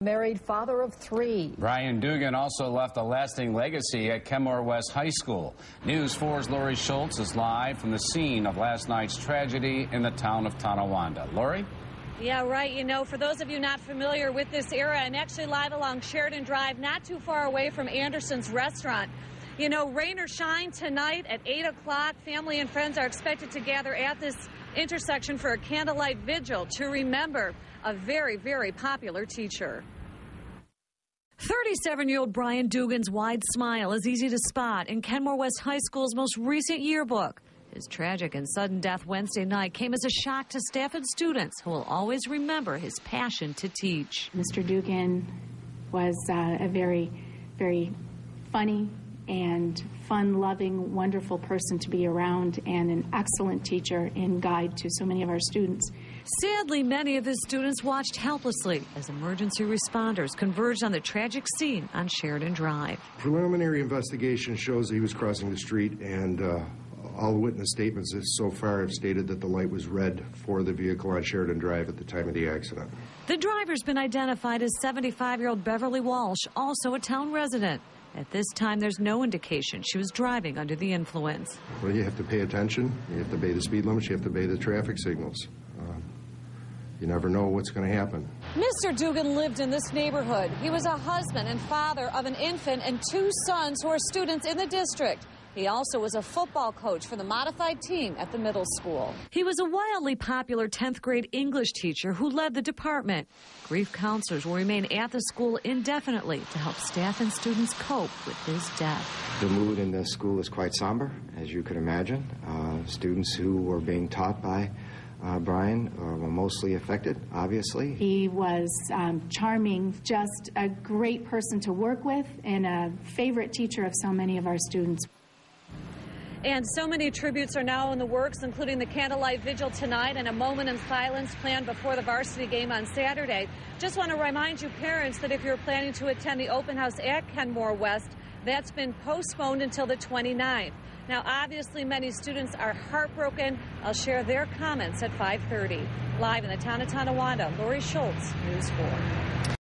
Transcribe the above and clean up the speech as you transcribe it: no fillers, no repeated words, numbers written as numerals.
Married father of 3. Brian Dugan also left a lasting legacy at Kenmore West High School. News 4's Lori Schultz is live from the scene of last night's tragedy in the town of Tonawanda. Lori? Yeah, right. You know, for those of you not familiar with this area, I'm actually live along Sheridan Drive, not too far away from Anderson's restaurant. You know, rain or shine, tonight at 8 o'clock, family and friends are expected to gather at this intersection for a candlelight vigil to remember a very, very popular teacher. 37-year-old Brian Dugan's wide smile is easy to spot in Kenmore West High School's most recent yearbook. His tragic and sudden death Wednesday night came as a shock to staff and students who will always remember his passion to teach. Mr. Dugan was a very, very funny and fun-loving, wonderful person to be around, and an excellent teacher and guide to so many of our students. Sadly, many of his students watched helplessly as emergency responders converged on the tragic scene on Sheridan Drive. Preliminary investigation shows that he was crossing the street, and all witness statements so far have stated that the light was red for the vehicle on Sheridan Drive at the time of the accident. The driver's been identified as 75-year-old Beverly Walsh, also a town resident. At this time, there's no indication she was driving under the influence. Well, you have to pay attention. You have to obey the speed limits. You have to obey the traffic signals. You never know what's going to happen. Mr. Dugan lived in this neighborhood. He was a husband and father of an infant and 2 sons who are students in the district. He also was a football coach for the modified team at the middle school. He was a wildly popular 10th grade English teacher who led the department. Grief counselors will remain at the school indefinitely to help staff and students cope with his death. The mood in the school is quite somber, as you could imagine. Students who were being taught by Brian were mostly affected, obviously. He was charming, just a great person to work with, and a favorite teacher of so many of our students. And so many tributes are now in the works, including the candlelight vigil tonight and a moment in silence planned before the varsity game on Saturday. Just want to remind you parents that if you're planning to attend the open house at Kenmore West, that's been postponed until the 29th. Now, obviously, many students are heartbroken. I'll share their comments at 5:30. Live in the town of Tonawanda, Lori Schultz, News 4.